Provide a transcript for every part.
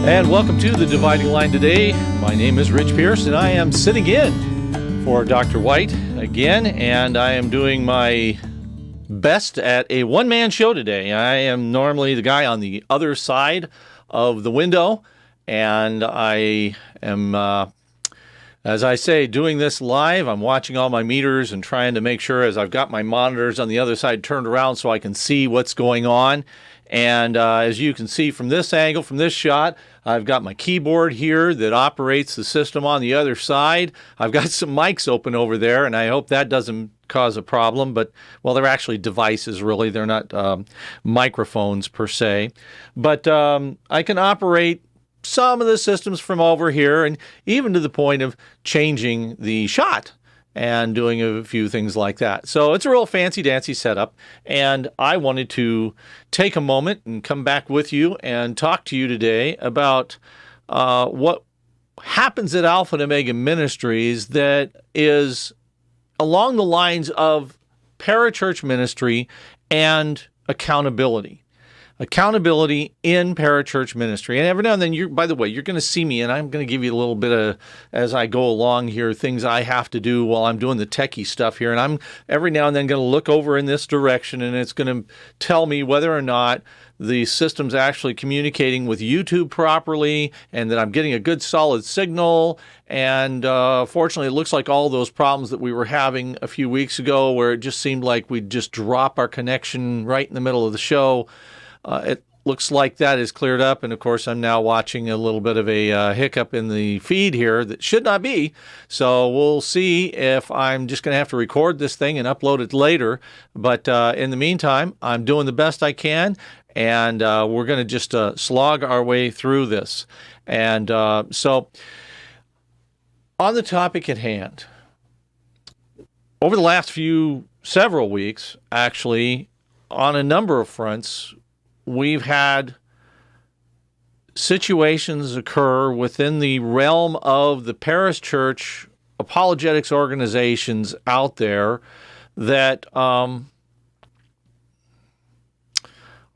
And welcome to the Dividing Line today. My name is Rich Pierce, and I am sitting in for Dr. White again, and I am doing my best at a one-man show today. I am normally the guy on the other side of the window, and I am, as I say, doing this live. I'm watching all my meters and trying to make sure, as I've got my monitors on the other side turned around so I can see what's going on. And as you can see from this angle, from this shot, I've got my keyboard here that operates the system on the other side. I've got some mics open over there, and I hope that doesn't cause a problem. But, well, they're actually devices, really. They're not microphones per se. But I can operate some of the systems from over here, and even to the point of changing the shot and doing a few things like that. So it's a real fancy-dancy setup, and I wanted to take a moment and come back with you and talk to you today about what happens at Alpha and Omega Ministries that is along the lines of parachurch ministry and accountability. Accountability in parachurch ministry. And every now and then, by the way, you're going to see me, and I'm going to give you a little bit of, as I go along here, things I have to do while I'm doing the techie stuff here. And I'm every now and then going to look over in this direction, and it's going to tell me whether or not the system's actually communicating with YouTube properly and that I'm getting a good solid signal. And fortunately, it looks like all those problems that we were having a few weeks ago, where it just seemed like we'd just drop our connection right in the middle of the show, it looks like that is cleared up, and of course I'm now watching a little bit of a hiccup in the feed here that should not be, so we'll see if I'm just going to have to record this thing and upload it later, but in the meantime, I'm doing the best I can, and we're going to just slog our way through this. And so, on the topic at hand, over the last several weeks, actually, on a number of fronts, we've had situations occur within the realm of the parish church apologetics organizations out there that are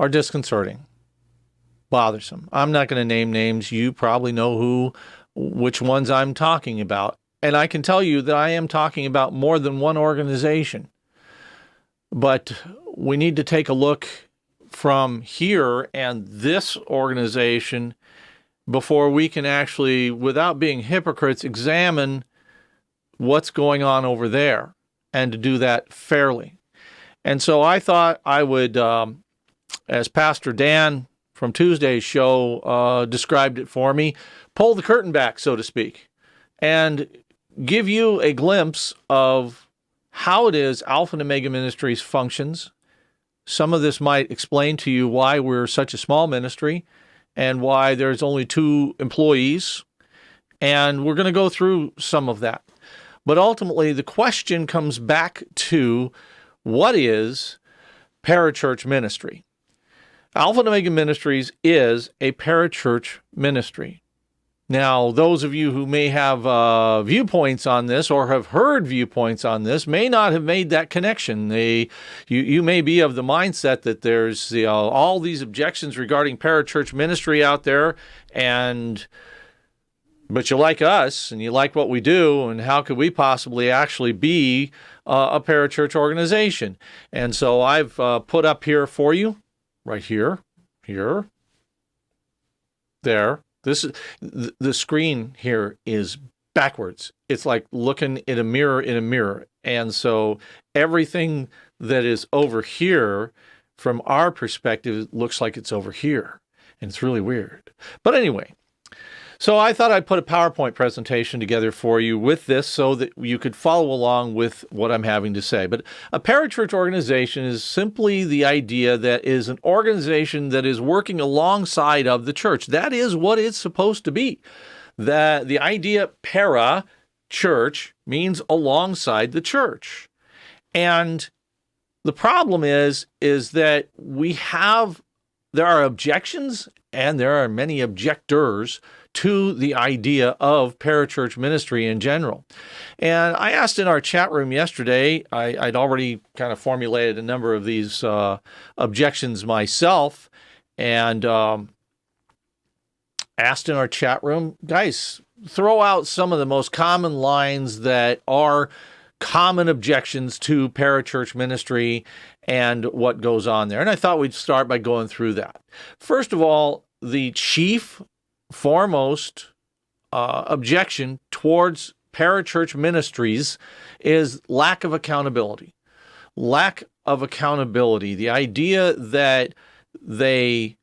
disconcerting, bothersome. I'm not going to name names. You probably know which ones I'm talking about. And I can tell you that I am talking about more than one organization. But we need to take a look from here and this organization before we can actually, without being hypocrites, examine what's going on over there, and to do that fairly. And so I thought I would, as Pastor Dan from Tuesday's show described it for me, pull the curtain back, so to speak, and give you a glimpse of how it is Alpha and Omega Ministries functions. Some of this might explain to you why we're such a small ministry and why there's only 2 employees. And we're going to go through some of that. But ultimately, the question comes back to, what is parachurch ministry? Alpha and Omega Ministries is a parachurch ministry. Now, those of you who may have viewpoints on this or have heard viewpoints on this may not have made that connection. You may be of the mindset that there's all these objections regarding parachurch ministry out there, but you like us and you like what we do, and how could we possibly actually be a parachurch organization? And so I've put up here for you, right here, there. The screen here is backwards. It's like looking in a mirror. And so everything that is over here, from our perspective, looks like it's over here. And it's really weird. But anyway, so I thought I'd put a PowerPoint presentation together for you with this so that you could follow along with what I'm having to say. But a parachurch organization is simply the idea that is an organization that is working alongside of the church. That is what it's supposed to be. The idea para-church means alongside the church. And the problem is that there are objections and there are many objectors to the idea of parachurch ministry in general. And I asked in our chat room yesterday, I'd already kind of formulated a number of these objections myself, and asked in our chat room, guys, throw out some of the most common lines that are common objections to parachurch ministry and what goes on there. And I thought we'd start by going through that. First of all, the chief, foremost objection towards parachurch ministries is lack of accountability. Lack of accountability. The idea that they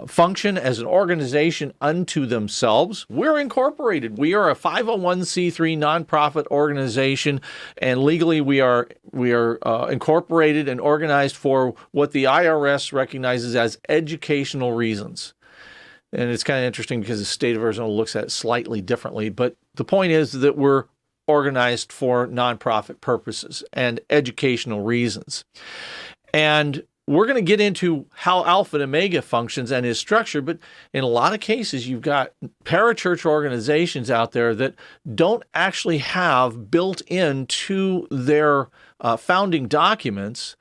function as an organization unto themselves. We're incorporated. We are a 501c3 nonprofit organization, and legally we are incorporated and organized for what the IRS recognizes as educational reasons. And it's kind of interesting because the state of Arizona looks at it slightly differently. But the point is that we're organized for nonprofit purposes and educational reasons. And we're going to get into how Alpha and Omega functions and is structured, but in a lot of cases, you've got parachurch organizations out there that don't actually have built into their founding documents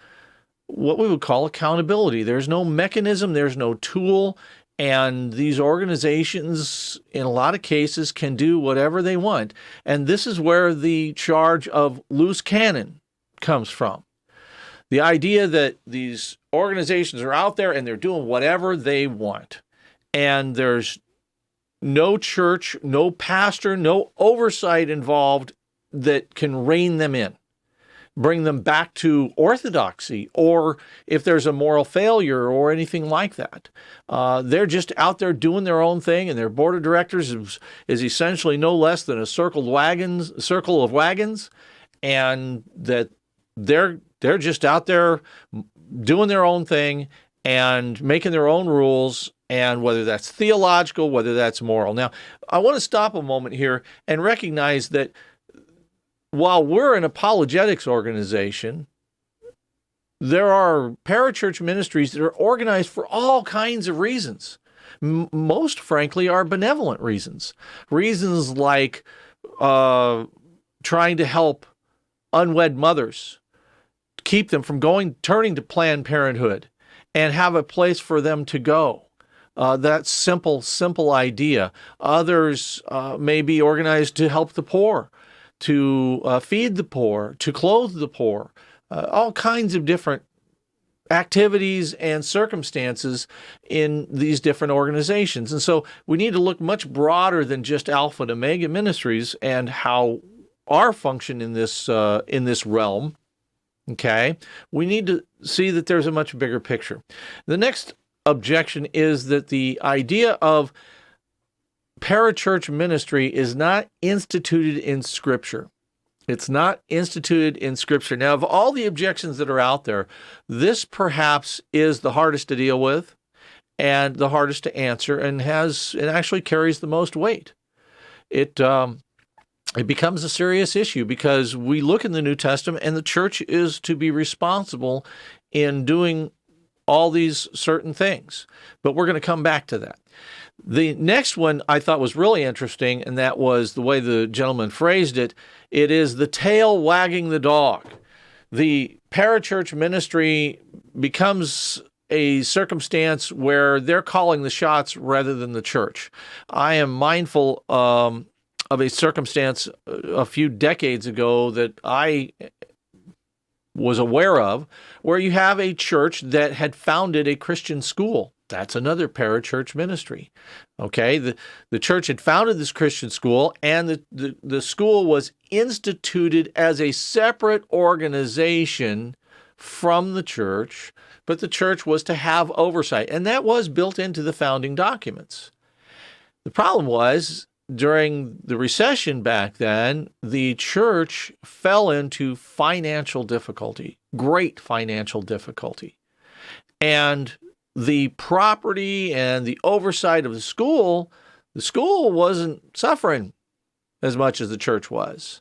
what we would call accountability. There's no mechanism, there's no tool, and these organizations, in a lot of cases, can do whatever they want. And this is where the charge of loose cannon comes from. The idea that these organizations are out there and they're doing whatever they want. And there's no church, no pastor, no oversight involved that can rein them in, bring them back to orthodoxy, or if there's a moral failure or anything like that. They're just out there doing their own thing, and their board of directors is essentially no less than a circle of wagons, and that they're just out there doing their own thing and making their own rules, and whether that's theological, whether that's moral. Now, I want to stop a moment here and recognize that while we're an apologetics organization, there are parachurch ministries that are organized for all kinds of reasons. Most, frankly, are benevolent reasons. Reasons like trying to help unwed mothers, keep them from turning to Planned Parenthood, and have a place for them to go. That simple idea. Others may be organized to help the poor, to feed the poor, to clothe the poor, all kinds of different activities and circumstances in these different organizations. And so we need to look much broader than just Alpha and Omega Ministries and how our function in this realm. Okay, we need to see that there's a much bigger picture. The next objection is that the idea of parachurch ministry is not instituted in Scripture. It's not instituted in Scripture. Now, of all the objections that are out there, this perhaps is the hardest to deal with and the hardest to answer, and actually carries the most weight. It becomes a serious issue because we look in the New Testament and the church is to be responsible in doing all these certain things. But we're going to come back to that. The next one I thought was really interesting, and that was the way the gentleman phrased it. It is the tail wagging the dog. The parachurch ministry becomes a circumstance where they're calling the shots rather than the church. I am mindful of a circumstance a few decades ago that I was aware of, where you have a church that had founded a Christian school. That's another parachurch ministry. Okay, the church had founded this Christian school, and the school was instituted as a separate organization from the church, but the church was to have oversight, and that was built into the founding documents. The problem was, during the recession back then, the church fell into financial difficulty, great financial difficulty. And the property and the oversight of the school wasn't suffering as much as the church was.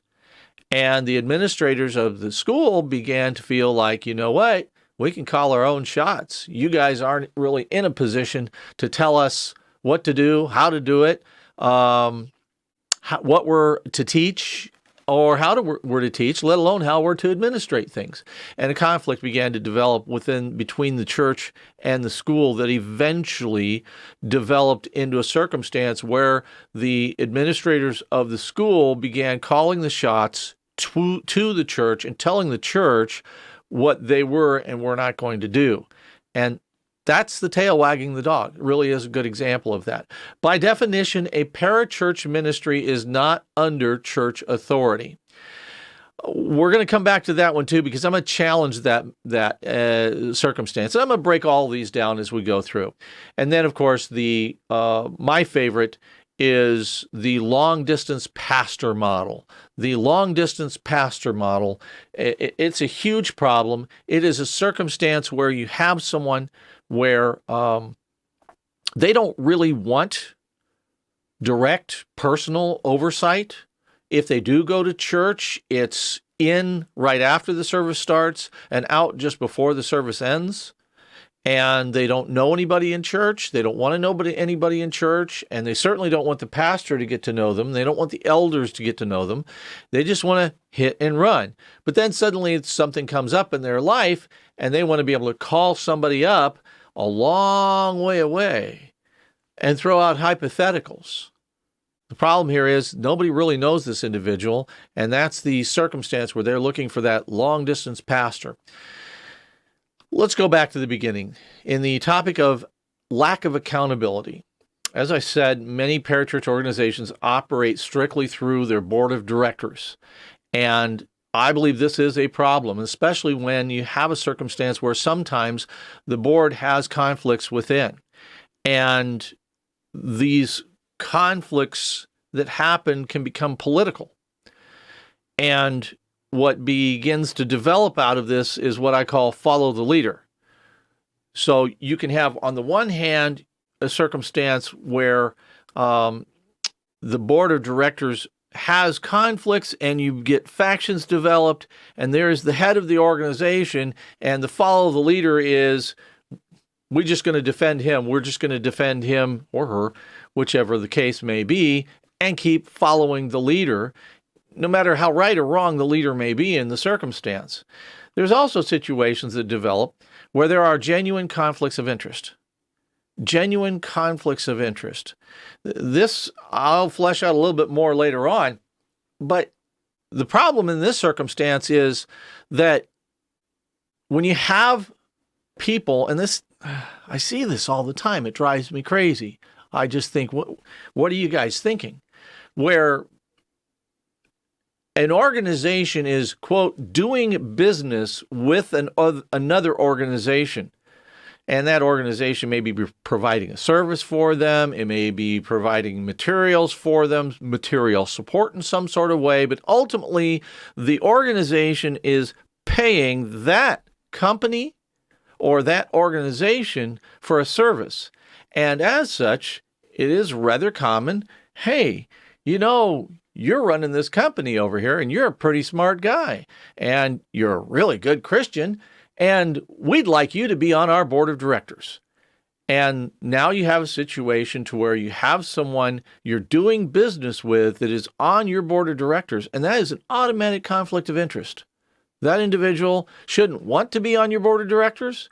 And the administrators of the school began to feel like, you know what, we can call our own shots. You guys aren't really in a position to tell us what to do, how to do it, what we're to teach, or how we're to teach, let alone how we're to administrate things. And a conflict began to develop between the church and the school that eventually developed into a circumstance where the administrators of the school began calling the shots to the church and telling the church what they were and were not going to do. And that's the tail wagging the dog. It really is a good example of that. By definition, a parachurch ministry is not under church authority. We're going to come back to that one too, because I'm going to challenge that circumstance. And I'm going to break all of these down as we go through. And then, of course, my favorite is the long-distance pastor model. The long-distance pastor model, it's a huge problem. It is a circumstance where you have someone where they don't really want direct personal oversight. If they do go to church, it's in right after the service starts and out just before the service ends. And they don't know anybody in church. They don't want to know anybody in church. And they certainly don't want the pastor to get to know them. They don't want the elders to get to know them. They just want to hit and run. But then suddenly something comes up in their life and they want to be able to call somebody up a long way away and throw out hypotheticals. The problem here is nobody really knows this individual, and that's the circumstance where they're looking for that long-distance pastor. Let's go back to the beginning. In the topic of lack of accountability, as I said, many parachurch organizations operate strictly through their board of directors, and I believe this is a problem, especially when you have a circumstance where sometimes the board has conflicts within. And these conflicts that happen can become political. And what begins to develop out of this is what I call follow the leader. So you can have, on the one hand, a circumstance where the board of directors has conflicts and you get factions developed, and there's the head of the organization, and the follow the leader is, we're just going to defend him. We're just going to defend him or her, whichever the case may be, and keep following the leader, no matter how right or wrong the leader may be in the circumstance. There's also situations that develop where there are genuine conflicts of interest. Genuine conflicts of interest. This I'll flesh out a little bit more later on, but the problem in this circumstance is that when you have people, and this, I see this all the time, it drives me crazy. I just think, what are you guys thinking? Where an organization is, quote, doing business with another organization. And that organization may be providing a service for them. It may be providing materials for them, material support in some sort of way. But ultimately, the organization is paying that company or that organization for a service. And as such, it is rather common, hey, you're running this company over here and you're a pretty smart guy and you're a really good Christian, and we'd like you to be on our board of directors. And now you have a situation to where you have someone you're doing business with that is on your board of directors, and that is an automatic conflict of interest. That individual shouldn't want to be on your board of directors,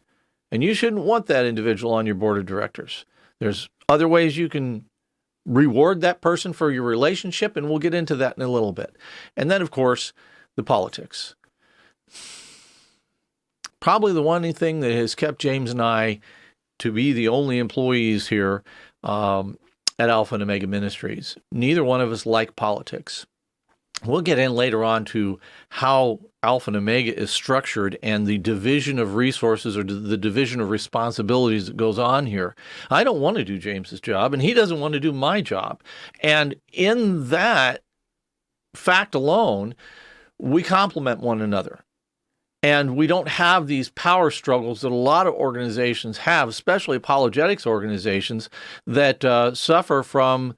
and you shouldn't want that individual on your board of directors. There's other ways you can reward that person for your relationship, and we'll get into that in a little bit. And then, of course, the politics. Probably the one thing that has kept James and I to be the only employees here at Alpha and Omega Ministries. Neither one of us like politics. We'll get in later on to how Alpha and Omega is structured and the division of resources or the division of responsibilities that goes on here. I don't want to do James's job, and he doesn't want to do my job. And in that fact alone, we complement one another. And we don't have these power struggles that a lot of organizations have, especially apologetics organizations that suffer from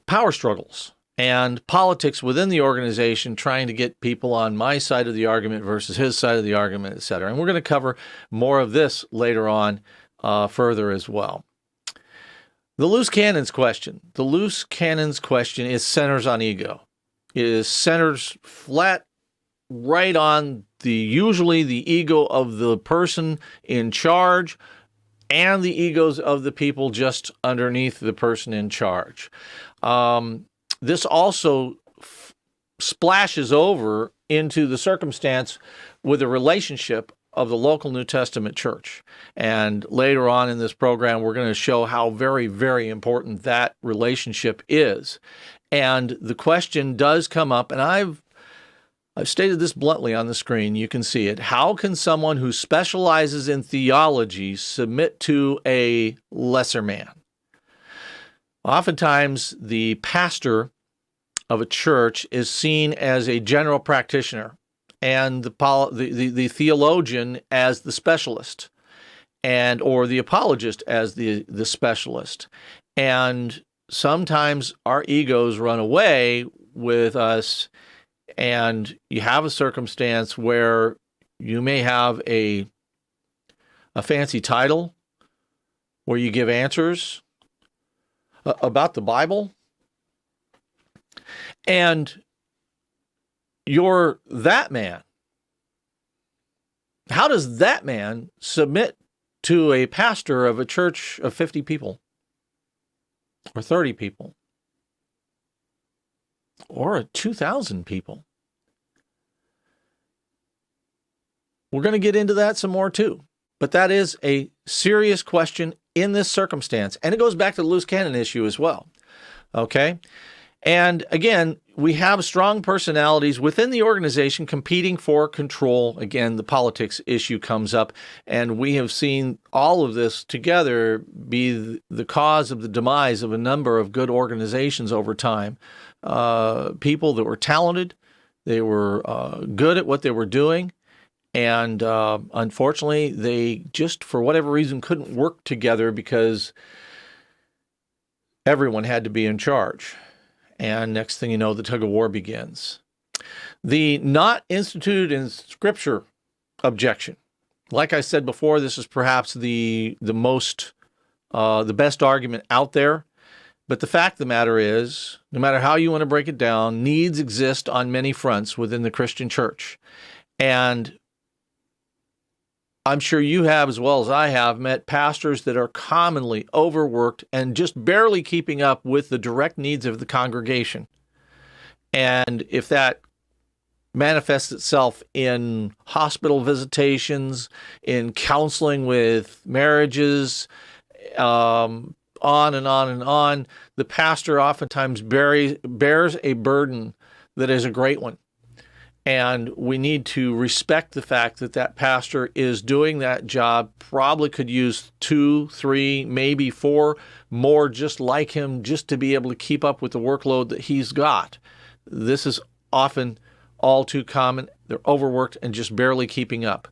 power struggles and politics within the organization, trying to get people on my side of the argument versus his side of the argument, et cetera. And we're going to cover more of this later on further as well. The loose cannons question. The loose cannons question is centers on ego. is centers flat right on usually the ego of the person in charge and the egos of the people just underneath the person in charge. This also splashes over into the circumstance with a relationship of the local New Testament church. And later on in this program, we're going to show how very, very important that relationship is. And the question does come up, and I've stated this bluntly on the screen. You can see it. How can someone who specializes in theology submit to a lesser man? Oftentimes, the pastor of a church is seen as a general practitioner, and the theologian as the specialist, or the apologist as the specialist. And sometimes our egos run away with us, and you have a circumstance where you may have a fancy title where you give answers about the Bible, and you're that man. How does that man submit to a pastor of a church of 50 people or 30 people or 2,000 people? We're going to get into that some more too, but that is a serious question in this circumstance, and it goes back to the loose cannon issue as well. Okay? And again, we have strong personalities within the organization competing for control. Again, the politics issue comes up, and we have seen all of this together be the cause of the demise of a number of good organizations over time. People that were talented, they were good at what they were doing, and unfortunately, they just, for whatever reason, couldn't work together because everyone had to be in charge. And next thing you know, the tug of war begins. The not instituted in Scripture objection. Like I said before, this is perhaps the best argument out there. But the fact of the matter is, no matter how you want to break it down, needs exist on many fronts within the Christian church. And I'm sure you have, as well as I have, met pastors that are commonly overworked and just barely keeping up with the direct needs of the congregation. And if that manifests itself in hospital visitations, in counseling with marriages, on and on and on, the pastor oftentimes bears a burden that is a great one. And we need to respect the fact that that pastor is doing that job, probably could use 2, 3, maybe 4 more just like him, just to be able to keep up with the workload that he's got. This is often all too common. They're overworked and just barely keeping up.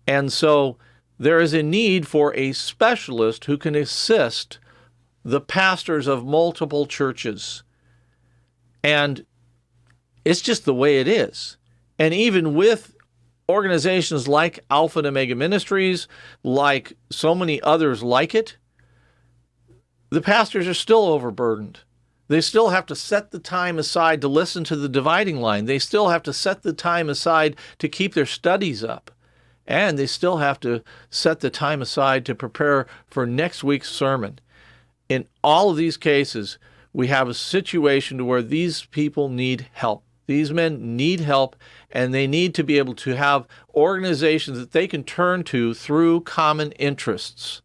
And so there is a need for a specialist who can assist the pastors of multiple churches. And it's just the way it is. And even with organizations like Alpha and Omega Ministries, like so many others like it, the pastors are still overburdened. They still have to set the time aside to listen to the dividing line. They still have to set the time aside to keep their studies up. And they still have to set the time aside to prepare for next week's sermon. In all of these cases, we have a situation where these people need help. These men need help, and they need to be able to have organizations that they can turn to through common interests.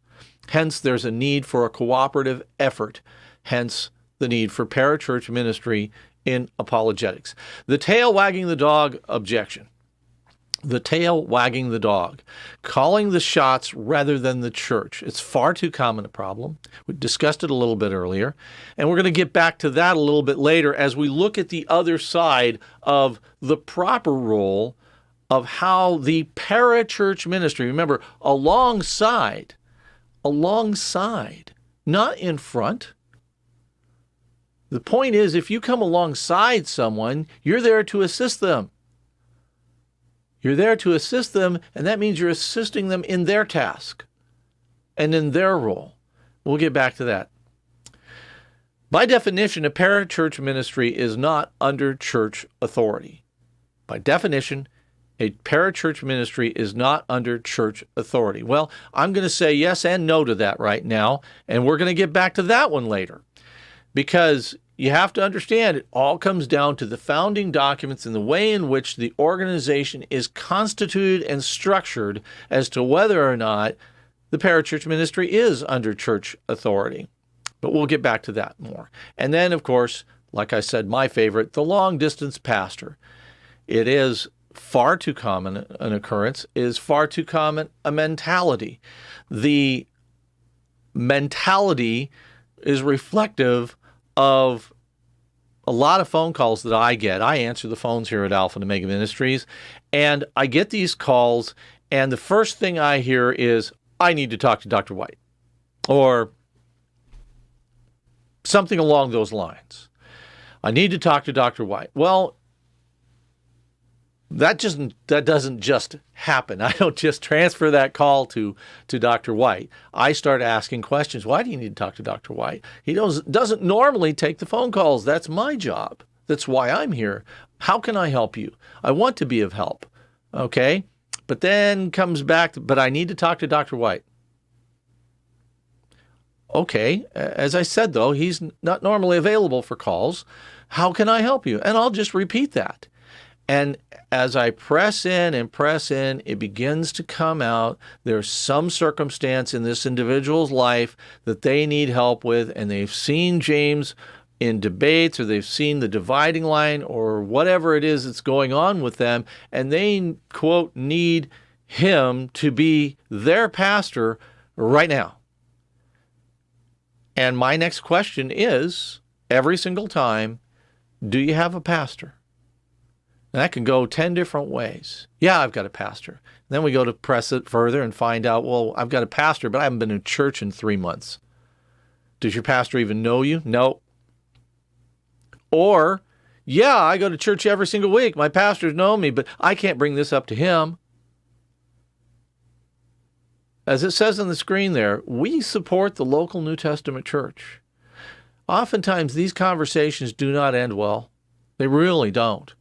Hence, there's a need for a cooperative effort. Hence, the need for parachurch ministry in apologetics. The tail wagging the dog objection. The tail wagging the dog, calling the shots rather than the church. It's far too common a problem. We discussed it a little bit earlier, and we're going to get back to that a little bit later as we look at the other side of the proper role of how the parachurch ministry, remember, alongside, not in front. The point is, if you come alongside someone, you're there to assist them. You're there to assist them, and that means you're assisting them in their task and in their role. We'll get back to that. By definition, a parachurch ministry is not under church authority. By definition, a parachurch ministry is not under church authority. Well, I'm going to say yes and no to that right now, and we're going to get back to that one later. Because you have to understand, it all comes down to the founding documents and the way in which the organization is constituted and structured as to whether or not the parachurch ministry is under church authority. But we'll get back to that more. And then, of course, like I said, my favorite, the long-distance pastor. It is far too common an occurrence, is far too common a mentality. The mentality is reflective of a lot of phone calls that I get. I answer the phones here at Alpha and Omega Ministries, and I get these calls, and the first thing I hear is, I need to talk to Dr. White, or something along those lines. I need to talk to Dr. White. Well, that doesn't just happen. I don't just transfer that call to Dr. White. I start asking questions. Why do you need to talk to Dr. White? He doesn't normally take the phone calls. That's my job. That's why I'm here. How can I help you? I want to be of help. Okay? But then comes back, but I need to talk to Dr. White. Okay, as I said, though, he's not normally available for calls. How can I help you? And I'll just repeat that. And as I press in, it begins to come out. There's some circumstance in this individual's life that they need help with, and they've seen James in debates, or they've seen the dividing line, or whatever it is that's going on with them, and they, quote, need him to be their pastor right now. And my next question is, every single time, do you have a pastor? And that can go 10 different ways. Yeah, I've got a pastor. And then we go to press it further and find out, well, I've got a pastor, but I haven't been to church in 3 months. Does your pastor even know you? No. Or, yeah, I go to church every single week. My pastors know me, but I can't bring this up to him. As it says on the screen there, we support the local New Testament church. Oftentimes, these conversations do not end well. They really don't.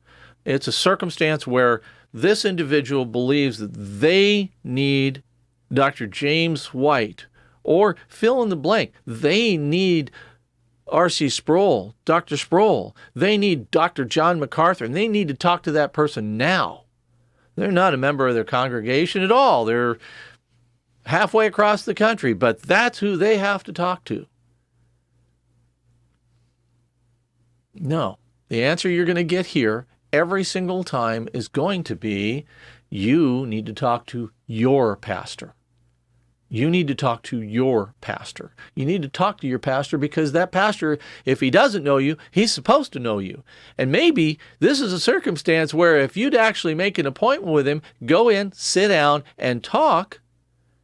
It's a circumstance where this individual believes that they need Dr. James White, or fill in the blank. They need R.C. Sproul, Dr. Sproul. They need Dr. John MacArthur, and they need to talk to that person now. They're not a member of their congregation at all. They're halfway across the country, but that's who they have to talk to. No. The answer you're going to get here every single time is going to be, you need to talk to your pastor. You need to talk to your pastor. You need to talk to your pastor because that pastor, if he doesn't know you, he's supposed to know you. And maybe this is a circumstance where if you'd actually make an appointment with him, go in, sit down, and talk,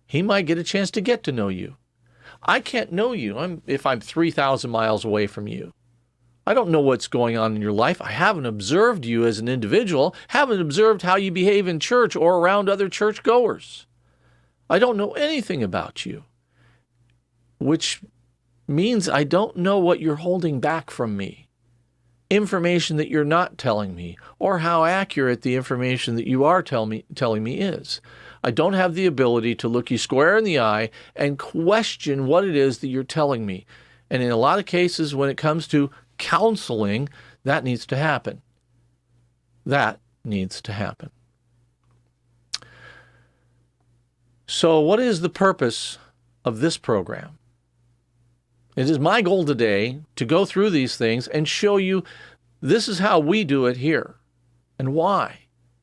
he might get a chance to get to know you. I can't know you if I'm 3,000 miles away from you. I don't know what's going on in your life. I haven't observed you as an individual, haven't observed how you behave in church or around other churchgoers. I don't know anything about you, which means I don't know what you're holding back from me, information that you're not telling me, or how accurate the information that you are telling me is. I don't have the ability to look you square in the eye and question what it is that you're telling me. And in a lot of cases, when it comes to counseling, that needs to happen. That needs to happen. So what is the purpose of this program? It is my goal today to go through these things and show you this is how we do it here and why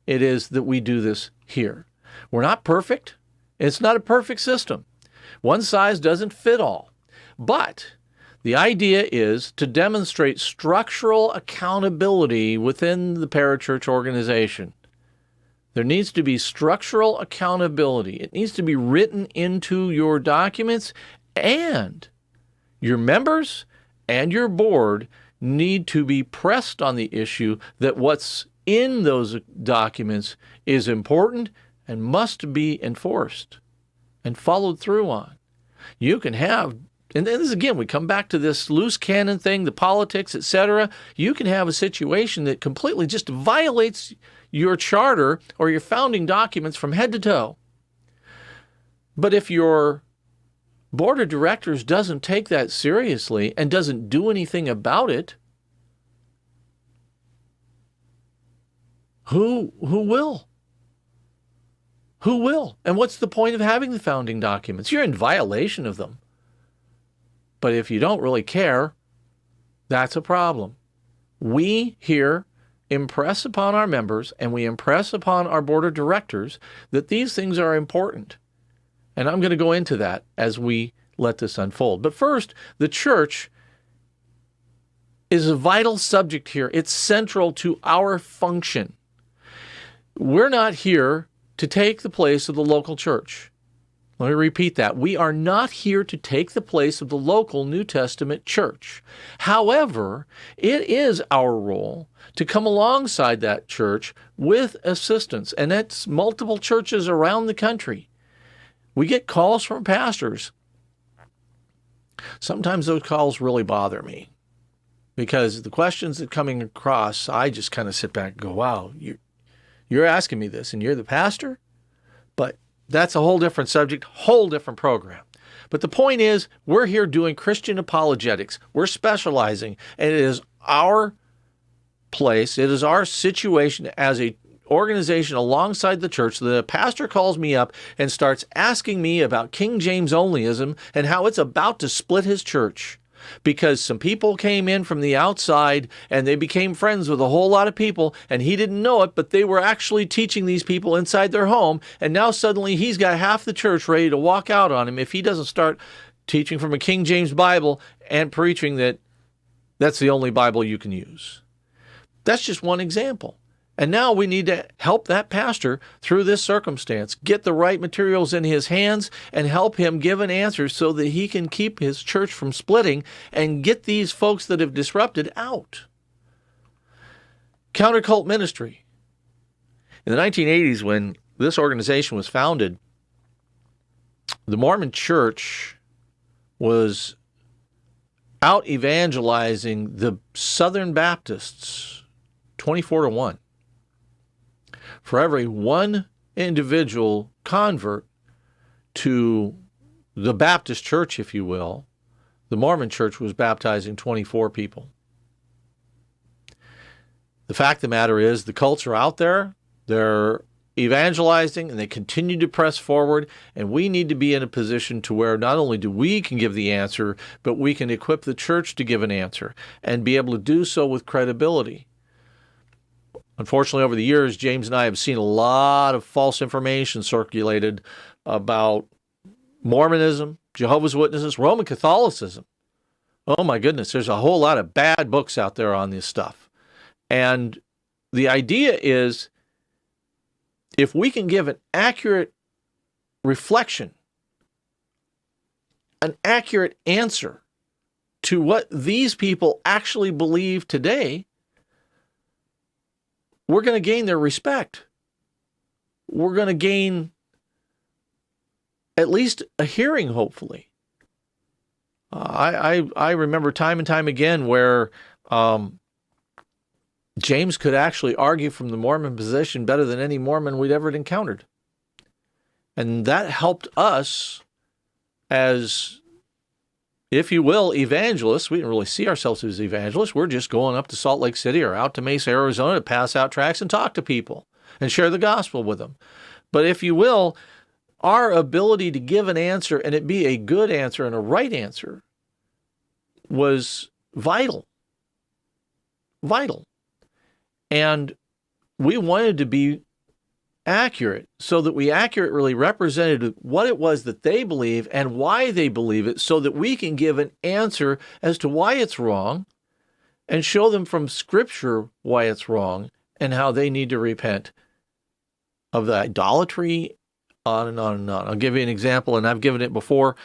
it is that we do this here. We're not perfect. It's not a perfect system. One size doesn't fit all. But the idea is to demonstrate structural accountability within the parachurch organization. There needs to be structural accountability. It needs to be written into your documents, and your members and your board need to be pressed on the issue that what's in those documents is important and must be enforced and followed through on. You can have And then again, we come back to this loose cannon thing, the politics, etc. You can have a situation that completely just violates your charter or your founding documents from head to toe. But if your board of directors doesn't take that seriously and doesn't do anything about it, who will? Who will? And what's the point of having the founding documents? You're in violation of them. But if you don't really care, that's a problem. We here impress upon our members and we impress upon our board of directors that these things are important. And I'm going to go into that as we let this unfold. But first, the church is a vital subject here. It's central to our function. We're not here to take the place of the local church. Let me repeat that. We are not here to take the place of the local New Testament church. However, it is our role to come alongside that church with assistance, and that's multiple churches around the country. We get calls from pastors. Sometimes those calls really bother me because the questions that are coming across, I just kind of sit back and go, wow, you're asking me this and you're the pastor? But that's a whole different subject, whole different program. But the point is, we're here doing Christian apologetics. We're specializing, and it is our place, it is our situation as a organization alongside the church. The pastor calls me up and starts asking me about King James onlyism and how it's about to split his church. Because some people came in from the outside and they became friends with a whole lot of people, and he didn't know it, but they were actually teaching these people inside their home, and now suddenly he's got half the church ready to walk out on him if he doesn't start teaching from a King James Bible and preaching that that's the only Bible you can use. That's just one example. And now we need to help that pastor through this circumstance, get the right materials in his hands and help him give an answer so that he can keep his church from splitting and get these folks that have disrupted out. Countercult ministry. In the 1980s, when this organization was founded, the Mormon Church was out evangelizing the Southern Baptists 24-1. For every one individual convert to the Baptist church, if you will, the Mormon church was baptizing 24 people. The fact of the matter is, the cults are out there, they're evangelizing, and they continue to press forward, and we need to be in a position to where not only do we can give the answer, but we can equip the church to give an answer, and be able to do so with credibility. Unfortunately, over the years, James and I have seen a lot of false information circulated about Mormonism, Jehovah's Witnesses, Roman Catholicism. Oh my goodness, there's a whole lot of bad books out there on this stuff. And the idea is, if we can give an accurate reflection, an accurate answer to what these people actually believe today, we're going to gain their respect. We're going to gain at least a hearing, hopefully. I remember time and time again where James could actually argue from the Mormon position better than any Mormon we'd ever encountered. And that helped us as, if you will, evangelists. We didn't really see ourselves as evangelists. We're just going up to Salt Lake City or out to Mesa, Arizona to pass out tracts and talk to people and share the gospel with them. But if you will, our ability to give an answer and it be a good answer and a right answer was vital. Vital. And we wanted to be accurate so that we accurately represented what it was that they believe and why they believe it, so that we can give an answer as to why it's wrong and show them from Scripture why it's wrong and how they need to repent of the idolatry, on and on and on. I'll give you an example, and I've given it before.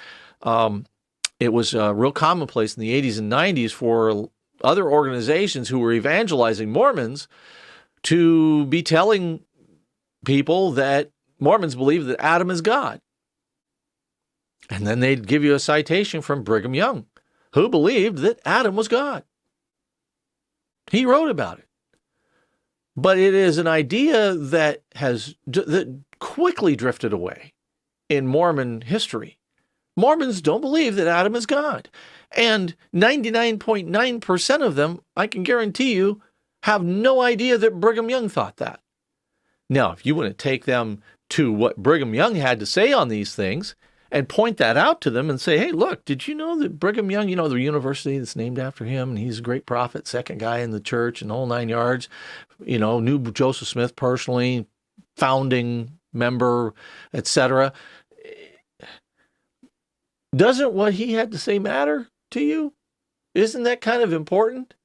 It was real commonplace in the 80s and 90s for other organizations who were evangelizing Mormons to be telling people that Mormons believe that Adam is God. And then they'd give you a citation from Brigham Young, who believed that Adam was God. He wrote about it. But it is an idea that quickly drifted away in Mormon history. Mormons don't believe that Adam is God. And 99.9% of them, I can guarantee you, have no idea that Brigham Young thought that. Now, if you want to take them to what Brigham Young had to say on these things and point that out to them and say, hey, look, did you know that Brigham Young, the university that's named after him, and he's a great prophet, second guy in the church and the whole 9 yards, knew Joseph Smith personally, founding member, etc. Doesn't what he had to say matter to you? Isn't that kind of important?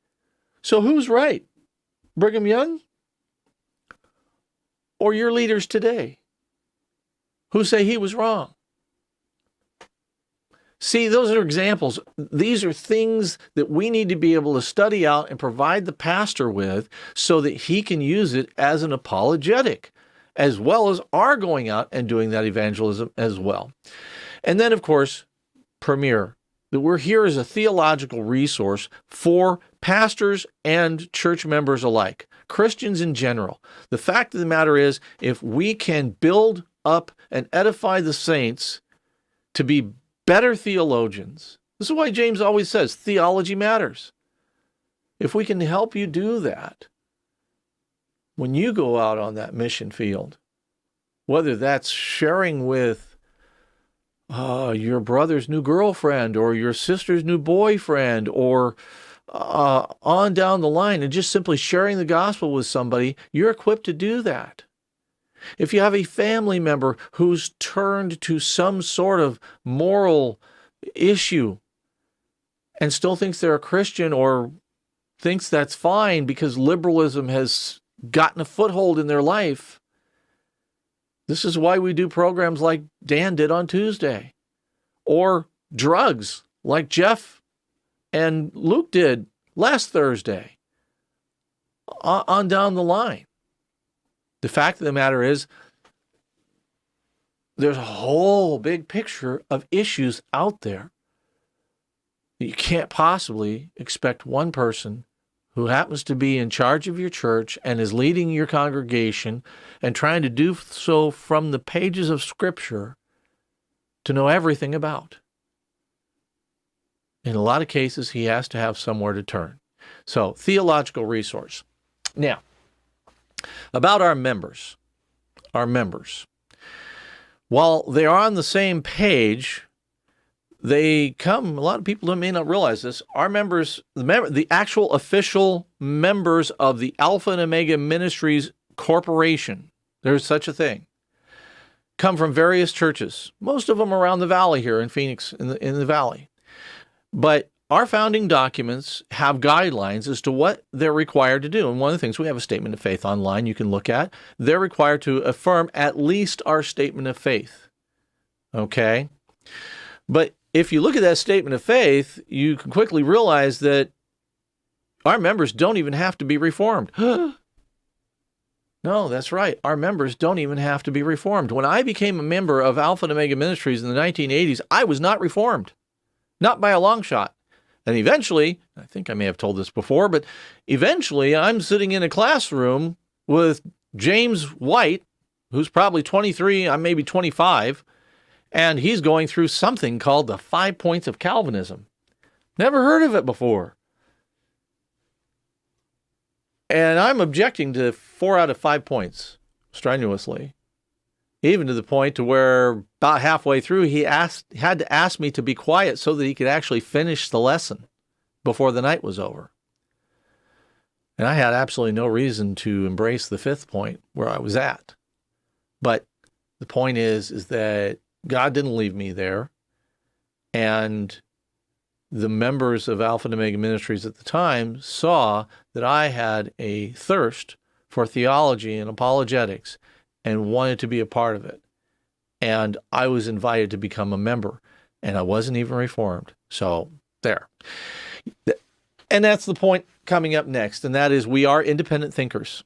So who's right? Brigham Young or your leaders today who say he was wrong? See, those are examples. These are things that we need to be able to study out and provide the pastor with so that he can use it as an apologetic, as well as our going out and doing that evangelism as well. And then, of course, premier, that we're here as a theological resource for pastors and church members alike, Christians in general. The fact of the matter is, if we can build up and edify the saints to be better theologians, this is why James always says theology matters. If we can help you do that, when you go out on that mission field, whether that's sharing with your brother's new girlfriend or your sister's new boyfriend or on down the line and just simply sharing the gospel with somebody, you're equipped to do that. If you have a family member who's turned to some sort of moral issue and still thinks they're a Christian or thinks that's fine because liberalism has gotten a foothold in their life, this is why we do programs like Dan did on Tuesday, or drugs like Jeff and Luke did last Thursday, on down the line. The fact of the matter is, there's a whole big picture of issues out there. You can't possibly expect one person who happens to be in charge of your church and is leading your congregation and trying to do so from the pages of Scripture to know everything about. In a lot of cases, he has to have somewhere to turn. So, theological resource. Now, about our members. While they are on the same page, a lot of people may not realize this, our members, the actual official members of the Alpha and Omega Ministries Corporation, there's such a thing, come from various churches, most of them around the valley here in Phoenix, in the valley. But our founding documents have guidelines as to what they're required to do. And one of the things, we have a statement of faith online you can look at. They're required to affirm at least our statement of faith. Okay? But if you look at that statement of faith, you can quickly realize that our members don't even have to be reformed. No, that's right. Our members don't even have to be reformed. When I became a member of Alpha and Omega Ministries in the 1980s, I was not reformed. Not by a long shot. And eventually, I think I may have told this before, but eventually I'm sitting in a classroom with James White, who's probably 23, I'm maybe 25, and he's going through something called the 5 Points of Calvinism. Never heard of it before. And I'm objecting to 4 out of 5 points strenuously, even to the point to where about halfway through he had to ask me to be quiet so that he could actually finish the lesson before the night was over. And I had absolutely no reason to embrace the 5th point where I was at. But the point is that God didn't leave me there, and the members of Alpha and Omega Ministries at the time saw that I had a thirst for theology and apologetics and wanted to be a part of it. And I was invited to become a member, and I wasn't even reformed. So there. And that's the point coming up next, and that is we are independent thinkers.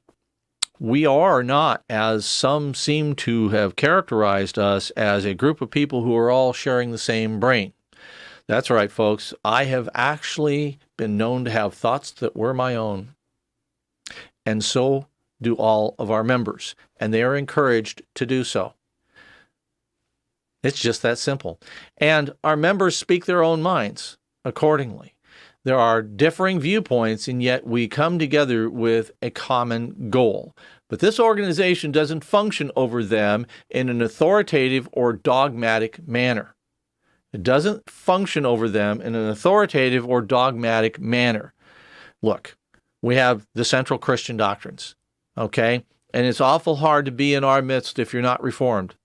We are not, as some seem to have characterized us, as a group of people who are all sharing the same brain. That's right, folks. I have actually been known to have thoughts that were my own. And so do all of our members. And they are encouraged to do so. It's just that simple. And our members speak their own minds accordingly. There are differing viewpoints, and yet we come together with a common goal. But this organization doesn't function over them in an authoritative or dogmatic manner. It doesn't function over them in an authoritative or dogmatic manner. Look, we have the central Christian doctrines, okay? And it's awful hard to be in our midst if you're not Reformed.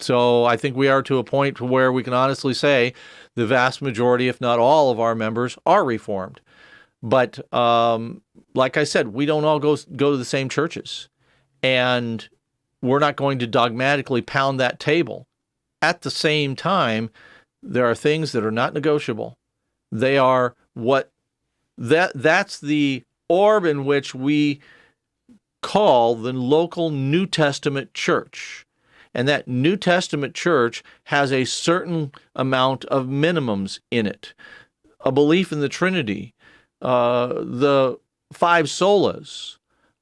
So I think we are to a point where we can honestly say the vast majority, if not all, of our members are Reformed. But like I said, we don't all go to the same churches. And we're not going to dogmatically pound that table. At the same time, there are things that are not negotiable. They are that's the orb in which we call the local New Testament church. And that New Testament church has a certain amount of minimums in it. A belief in the Trinity, the five solas,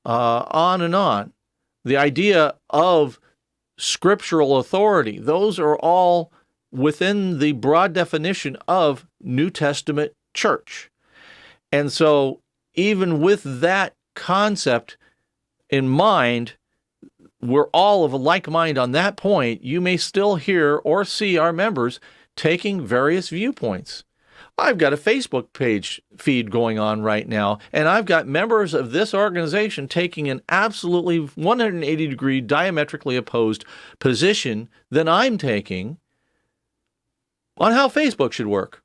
on and on. The idea of scriptural authority, those are all within the broad definition of New Testament church. And so even with that concept in mind, we're all of a like mind on that point. You may still hear or see our members taking various viewpoints. I've got a Facebook feed going on right now, and I've got members of this organization taking an absolutely 180-degree diametrically opposed position than I'm taking on how Facebook should work.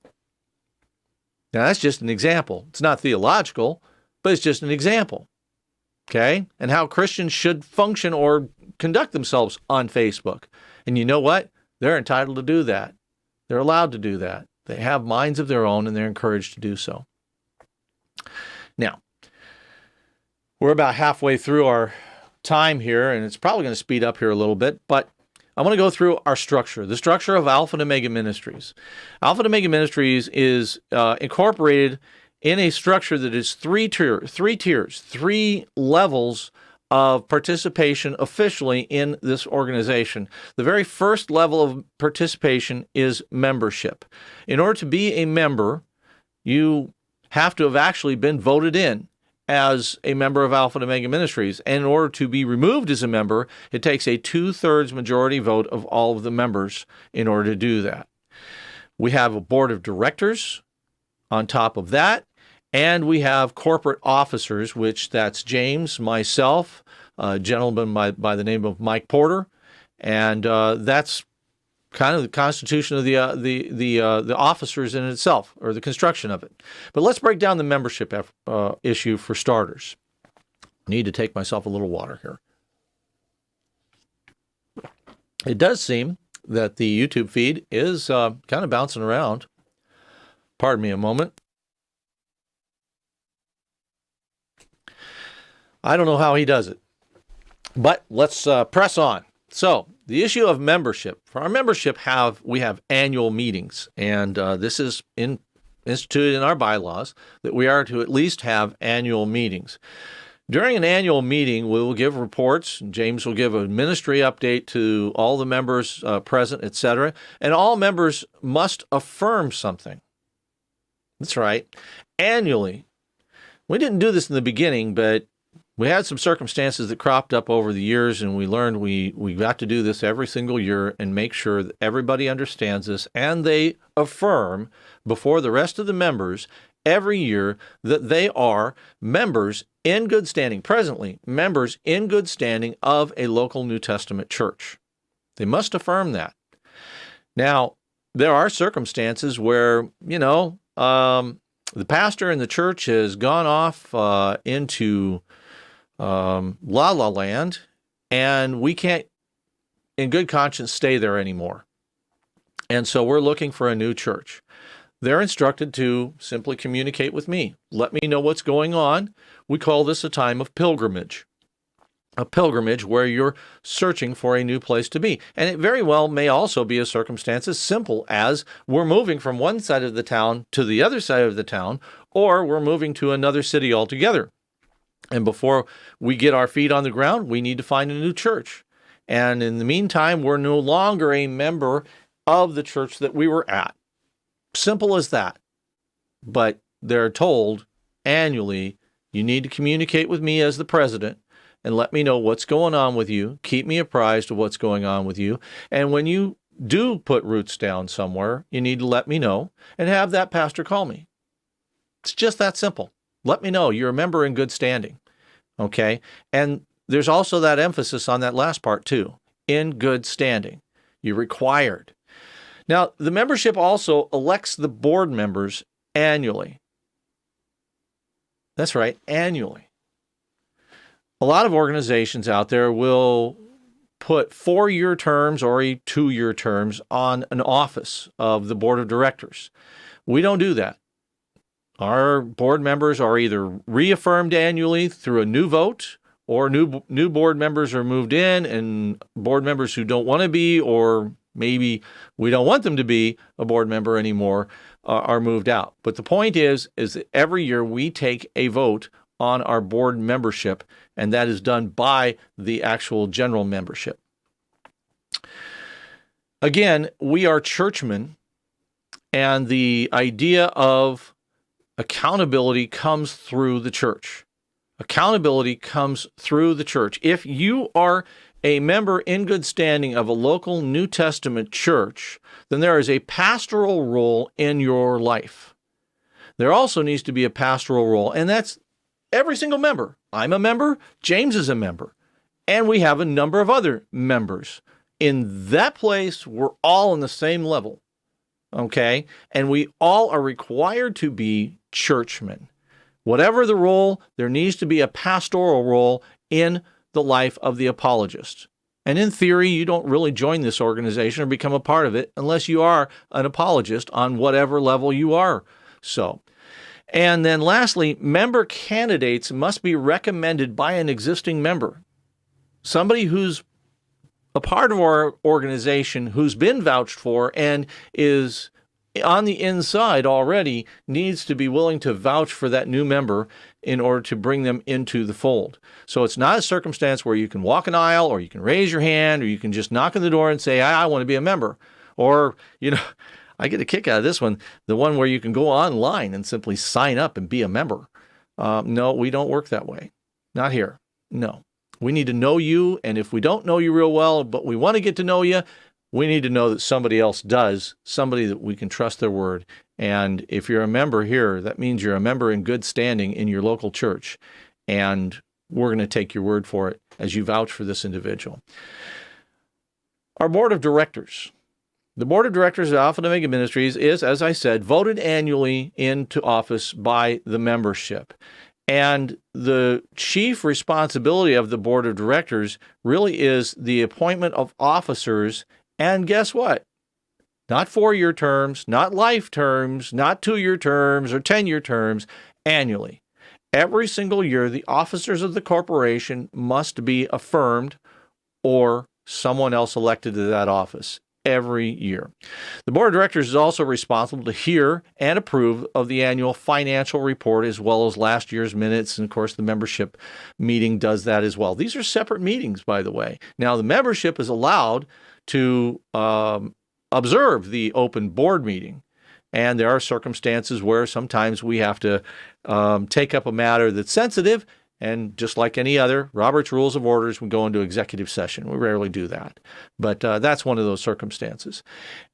Now, that's just an example. It's not theological, but it's just an example. Okay? And how Christians should function or conduct themselves on Facebook. And you know what? They're entitled to do that. They're allowed to do that. They have minds of their own, and they're encouraged to do so. Now, we're about halfway through our time here, and it's probably going to speed up here a little bit, but I want to go through our structure, the structure of Alpha and Omega Ministries. Alpha and Omega Ministries is incorporated in a structure that is three tiers, three levels of participation officially in this organization. The very first level of participation is membership. In order to be a member, you have to have actually been voted in as a member of Alpha and Omega Ministries. And in order to be removed as a member, it takes a 2/3 majority vote of all of the members in order to do that. We have a board of directors on top of that. And we have corporate officers, which that's James, myself, a gentleman by the name of Mike Porter, and that's kind of the constitution of the officers in itself, or the construction of it. But let's break down the membership issue for starters. I need to take myself a little water here. It does seem that the YouTube feed is kind of bouncing around. Pardon me a moment. I don't know how he does it, but let's press on. So the issue of membership. For our membership, we have annual meetings, and this is instituted in our bylaws that we are to at least have annual meetings. During an annual meeting, we will give reports. James will give a ministry update to all the members present, etc., and all members must affirm something. That's right. Annually. We didn't do this in the beginning, but we had some circumstances that cropped up over the years, and we learned we got to do this every single year and make sure that everybody understands this, and they affirm before the rest of the members every year that they are members in good standing, presently members in good standing of a local New Testament church. They must affirm that. Now, there are circumstances where, the pastor in the church has gone off into La La Land, and we can't, in good conscience, stay there anymore. And so we're looking for a new church. They're instructed to simply communicate with me. Let me know what's going on. We call this a time of pilgrimage. a pilgrimage where you're searching for a new place to be. And it very well may also be a circumstance as simple as we're moving from one side of the town to the other side of the town, or we're moving to another city altogether. And before we get our feet on the ground, we need to find a new church. And in the meantime, we're no longer a member of the church that we were at. Simple as that. But they're told annually, you need to communicate with me as the president and let me know what's going on with you. Keep me apprised of what's going on with you. And when you do put roots down somewhere, you need to let me know and have that pastor call me. It's just that simple. Let me know you're a member in good standing. Okay? And there's also that emphasis on that last part too. In good standing. You're required. Now, the membership also elects the board members annually. That's right, annually. A lot of organizations out there will put 4-year terms or 2-year terms on an office of the board of directors. We don't do that. Our board members are either reaffirmed annually through a new vote, or new board members are moved in, and board members who don't want to be, or maybe we don't want them to be a board member anymore, are moved out. But the point is that every year we take a vote on our board membership, and that is done by the actual general membership. Again, we are churchmen, and the idea of accountability comes through the church. Accountability comes through the church. If you are a member in good standing of a local New Testament church, then there is a pastoral role in your life. There also needs to be a pastoral role, and that's every single member. I'm a member, James is a member, and we have a number of other members. In that place, we're all on the same level, okay? And we all are required to be churchmen. Whatever the role, there needs to be a pastoral role in the life of the apologist. And in theory, you don't really join this organization or become a part of it unless you are an apologist on whatever level you are. So, and then lastly, member candidates must be recommended by an existing member. Somebody who's a part of our organization, who's been vouched for and is on the inside already, needs to be willing to vouch for that new member in order to bring them into the fold. So it's not a circumstance where you can walk an aisle, or you can raise your hand, or you can just knock on the door and say, I want to be a member. Or, I get a kick out of this one, the one where you can go online and simply sign up and be a member. No, we don't work that way. Not here. No. We need to know you, and if we don't know you real well, but we want to get to know you, we need to know that somebody else does, somebody that we can trust their word. And if you're a member here, that means you're a member in good standing in your local church. And we're going to take your word for it as you vouch for this individual. Our board of directors. The board of directors of Alpha and Omega Ministries is, as I said, voted annually into office by the membership. And the chief responsibility of the board of directors really is the appointment of officers. And guess what? Not 4-year terms, not life terms, not 2-year terms or 10-year terms, annually. Every single year, the officers of the corporation must be affirmed or someone else elected to that office every year. The board of directors is also responsible to hear and approve of the annual financial report as well as last year's minutes. And of course, the membership meeting does that as well. These are separate meetings, by the way. Now, the membership is allowed to observe the open board meeting. And there are circumstances where sometimes we have to take up a matter that's sensitive, and just like any other, Robert's Rules of Orders, we go into executive session. We rarely do that, but that's one of those circumstances.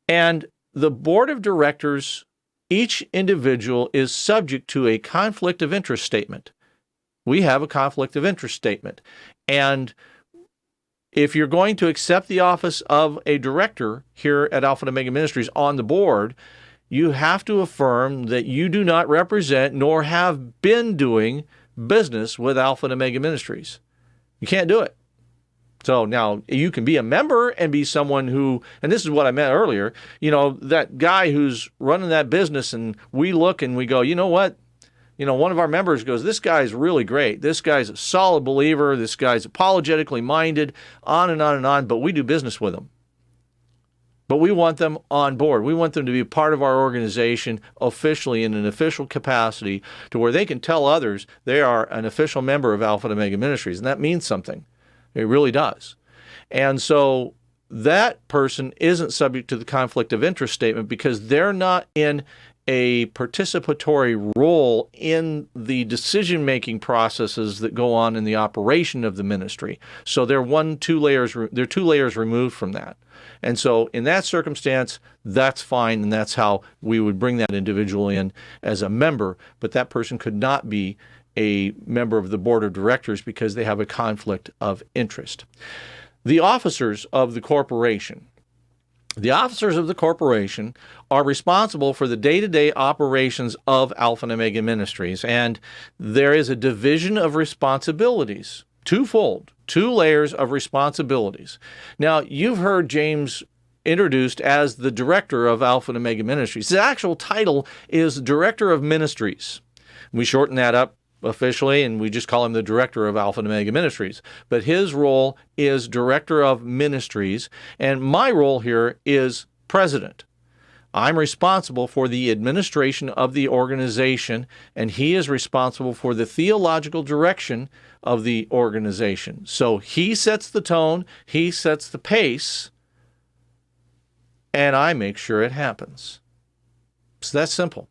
And the board of directors, each individual is subject to a conflict of interest statement. We have a conflict of interest statement. And if you're going to accept the office of a director here at Alpha and Omega Ministries on the board, you have to affirm that you do not represent nor have been doing business with Alpha and Omega Ministries. You can't do it. So now you can be a member and be someone who, and this is what I meant earlier, that guy who's running that business, and we look and we go, you know what? one of our members goes, this guy's really great. This guy's a solid believer. This guy's apologetically minded, on and on and on, but we do business with him. But we want them on board. We want them to be part of our organization officially in an official capacity to where they can tell others they are an official member of Alpha and Omega Ministries. And that means something. It really does. And so that person isn't subject to the conflict of interest statement because they're not in a participatory role in the decision-making processes that go on in the operation of the ministry. So they're two layers removed from that. And so in that circumstance, that's fine, and that's how we would bring that individual in as a member, but that person could not be a member of the board of directors because they have a conflict of interest. The officers of the corporation. The officers of the corporation are responsible for the day-to-day operations of Alpha and Omega Ministries, and there is a division of responsibilities, twofold, 2 layers of responsibilities. Now, you've heard James introduced as the director of Alpha and Omega Ministries. His actual title is Director of Ministries. We shorten that up officially, and we just call him the director of Alpha and Omega Ministries. But his role is Director of Ministries, and my role here is President. I'm responsible for the administration of the organization, and he is responsible for the theological direction of the organization. So he sets the tone, he sets the pace, and I make sure it happens. It's that simple.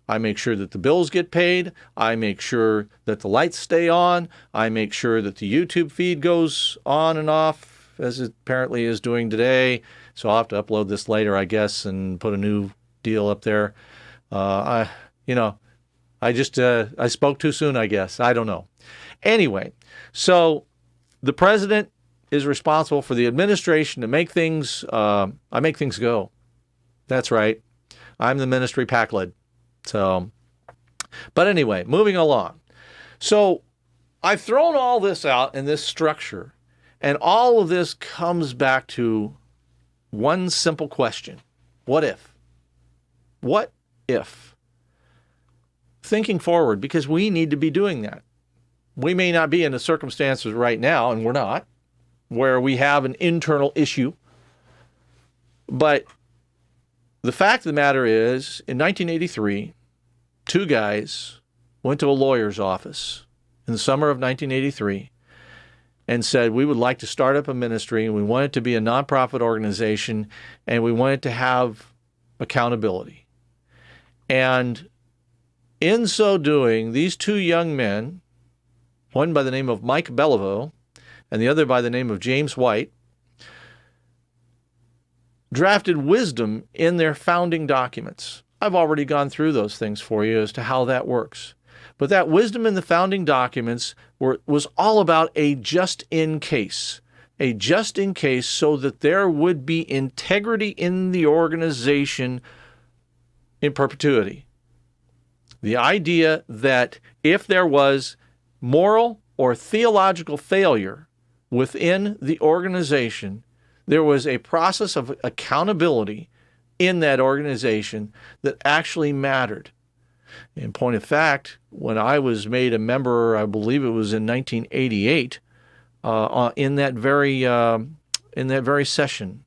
I make sure that the bills get paid. I make sure that the lights stay on. I make sure that the YouTube feed goes on and off, as it apparently is doing today. So I'll have to upload this later, I guess, and put a new deal up there. I spoke too soon, I guess. I don't know. Anyway, so the president is responsible for the administration to make things, I make things go. That's right. I'm the ministry pack lid. So, but anyway, moving along. So I've thrown all this out in this structure, and all of this comes back to one simple question. What if? What if? Thinking forward, because we need to be doing that. We may not be in the circumstances right now, and we're not, where we have an internal issue, but the fact of the matter is, in 1983, 2 guys went to a lawyer's office in the summer of 1983 and said, we would like to start up a ministry, and we want it to be a nonprofit organization, and we want it to have accountability. And in so doing, these 2 young men, one by the name of Mike Beliveau and the other by the name of James White, drafted wisdom in their founding documents. I've already gone through those things for you as to how that works. But that wisdom in the founding documents was all about a just in case so that there would be integrity in the organization in perpetuity. The idea that if there was moral or theological failure within the organization, there was a process of accountability in that organization that actually mattered. In point of fact, when I was made a member, I believe it was in 1988, in that very session,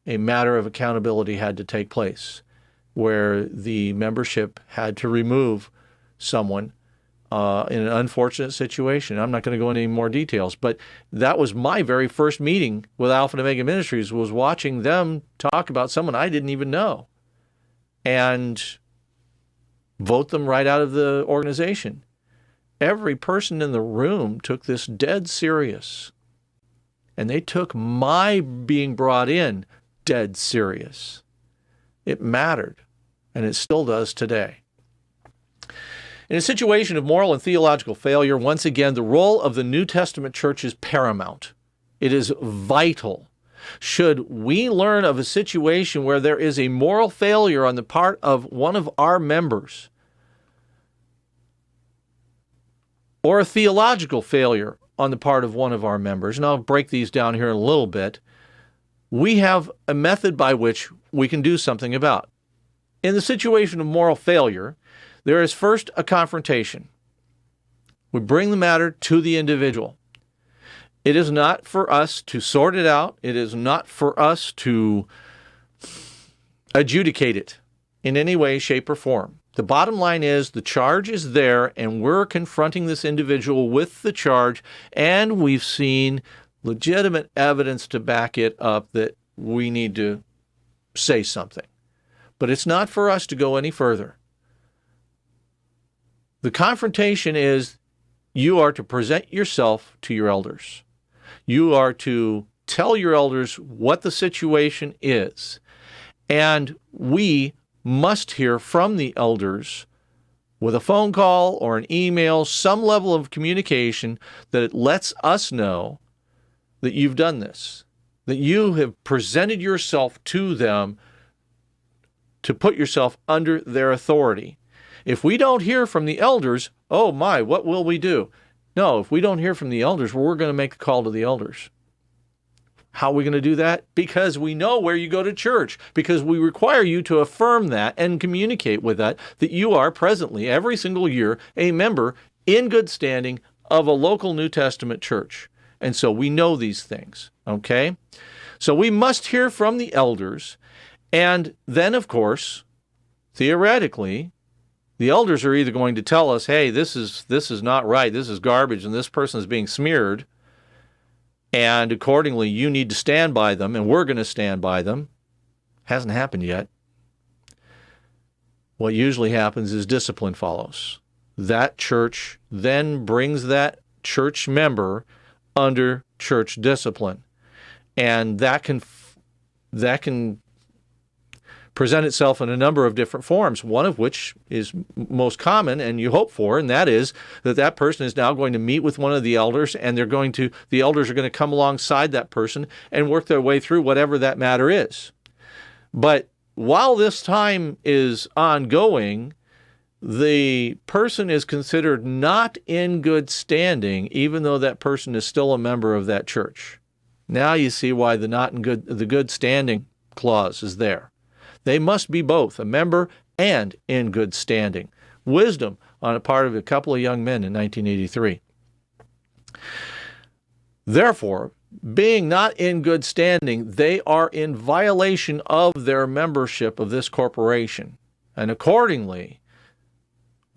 a matter of accountability had to take place, where the membership had to remove someone in an unfortunate situation. I'm not going to go into any more details, but that was my very first meeting with Alpha and Omega Ministries, was watching them talk about someone I didn't even know and vote them right out of the organization. Every person in the room took this dead serious, and they took my being brought in dead serious. It mattered, and it still does today. In a situation of moral and theological failure, once again, the role of the New Testament church is paramount. It is vital. Should we learn of a situation where there is a moral failure on the part of one of our members, or a theological failure on the part of one of our members, and I'll break these down here in a little bit, we have a method by which we can do something about. In the situation of moral failure, There is first a confrontation. We bring the matter to the individual. It is not for us to sort it out. It is not for us to adjudicate it in any way, shape, or form. The bottom line is the charge is there, and we're confronting this individual with the charge, and we've seen legitimate evidence to back it up that we need to say something. But it's not for us to go any further. The confrontation is you are to present yourself to your elders. You are to tell your elders what the situation is. And we must hear from the elders with a phone call or an email, some level of communication that it lets us know that you've done this, that you have presented yourself to them to put yourself under their authority. If we don't hear from the elders, oh my, what will we do? No, if we don't hear from the elders, we're going to make the call to the elders. How are we going to do that? Because we know where you go to church, because we require you to affirm that and communicate with that you are presently, every single year, a member in good standing of a local New Testament church. And so we know these things, okay? So we must hear from the elders, and then, of course, theoretically, the elders are either going to tell us, hey, this is not right, this is garbage, and this person is being smeared, and accordingly, you need to stand by them, and we're going to stand by them. Hasn't happened yet. What usually happens is discipline follows. That church then brings that church member under church discipline. And that can present itself in a number of different forms, one of which is most common and you hope for, and that is that person is now going to meet with one of the elders, and the elders are going to come alongside that person and work their way through whatever that matter is. But while this time is ongoing, the person is considered not in good standing, even though that person is still a member of that church. Now you see why the good standing clause is there. They must be both a member and in good standing. Wisdom on the part of a couple of young men in 1983. Therefore, being not in good standing, they are in violation of their membership of this corporation. And accordingly,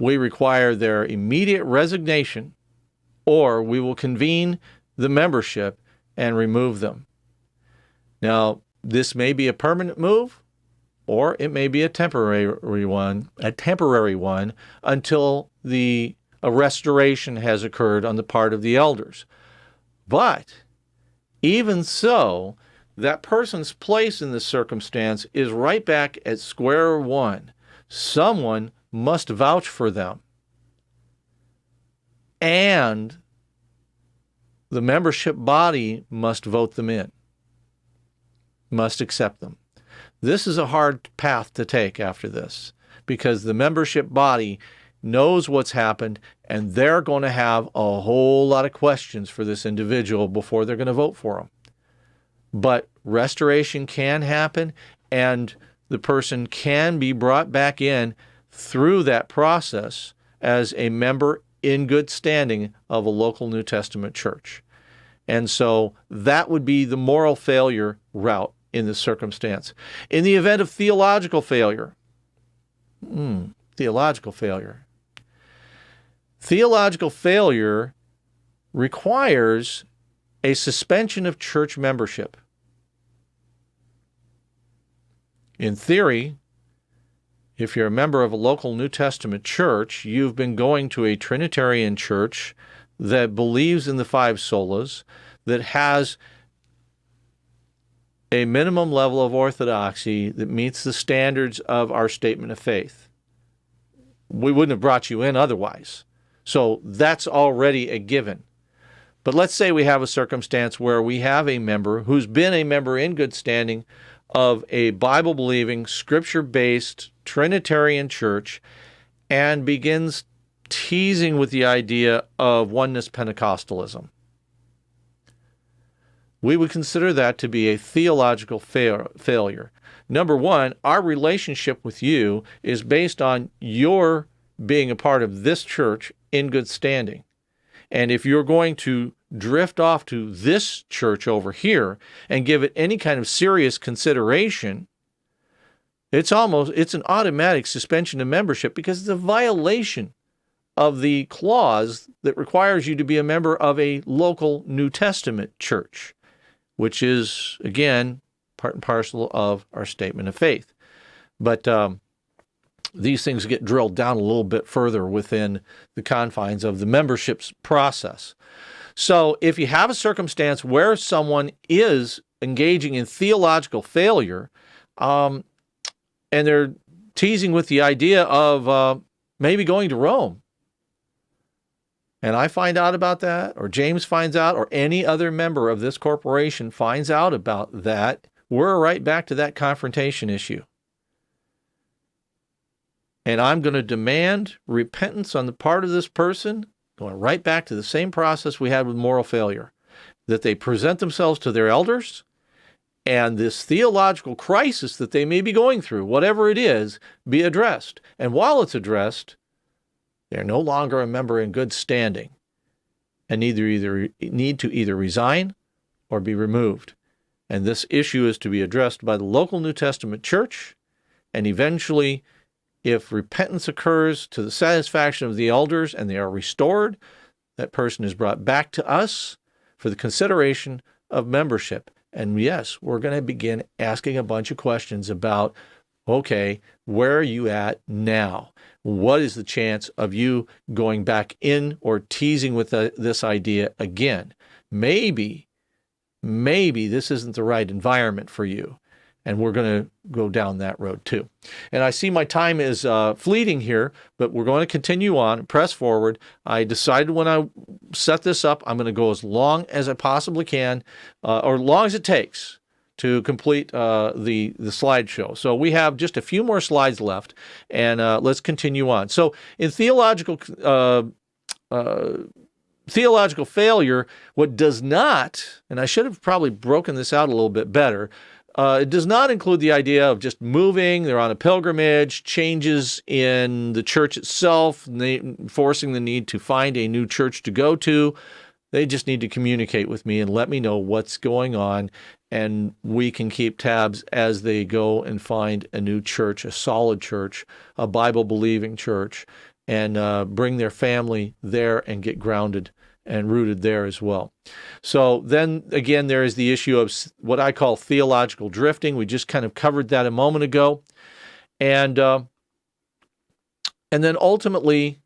we require their immediate resignation, or we will convene the membership and remove them. Now, this may be a permanent move, or it may be a temporary one until a restoration has occurred on the part of the elders. But even so, that person's place in this circumstance is right back at square one. Someone must vouch for them, and the membership body must vote them in, must accept them. This is a hard path to take after this, because the membership body knows what's happened, and they're going to have a whole lot of questions for this individual before they're going to vote for him. But restoration can happen, and the person can be brought back in through that process as a member in good standing of a local New Testament church. And so that would be the moral failure route in this circumstance. In the event of theological failure, theological failure requires a suspension of church membership. In theory, if you're a member of a local New Testament church, you've been going to a Trinitarian church that believes in the five solas, that has a minimum level of orthodoxy that meets the standards of our statement of faith. We wouldn't have brought you in otherwise. So that's already a given. But let's say we have a circumstance where we have a member who's been a member in good standing of a Bible-believing, Scripture-based Trinitarian church and begins teasing with the idea of oneness Pentecostalism. We would consider that to be a theological failure. Number one, our relationship with you is based on your being a part of this church in good standing. And if you're going to drift off to this church over here and give it any kind of serious consideration, it's an automatic suspension of membership, because it's a violation of the clause that requires you to be a member of a local New Testament church, which is, again, part and parcel of our statement of faith. But these things get drilled down a little bit further within the confines of the membership's process. So if you have a circumstance where someone is engaging in theological failure, and they're teasing with the idea of maybe going to Rome, and I find out about that, or James finds out, or any other member of this corporation finds out about that, we're right back to that confrontation issue. And I'm going to demand repentance on the part of this person, going right back to the same process we had with moral failure, that they present themselves to their elders, and this theological crisis that they may be going through, whatever it is, be addressed. And while it's addressed, they're no longer a member in good standing and need to either resign or be removed. And this issue is to be addressed by the local New Testament church, and eventually, if repentance occurs to the satisfaction of the elders and they are restored, that person is brought back to us for the consideration of membership. And yes, we're going to begin asking a bunch of questions about, okay, where are you at now? What is the chance of you going back in or teasing with this idea again? Maybe this isn't the right environment for you. And we're going to go down that road too. And I see my time is fleeting here, but we're going to continue on, press forward. I decided when I set this up, I'm going to go as long as I possibly can, or long as it takes to complete the slideshow. So we have just a few more slides left, and let's continue on. So in theological failure, what does not, and I should have probably broken this out a little bit better, it does not include the idea of just moving, they're on a pilgrimage, changes in the church itself, forcing the need to find a new church to go to. They just need to communicate with me and let me know what's going on, and we can keep tabs as they go and find a new church, a solid church, a Bible-believing church, and bring their family there and get grounded and rooted there as well. So then again, there is the issue of what I call theological drifting. We just kind of covered that a moment ago. And then ultimately,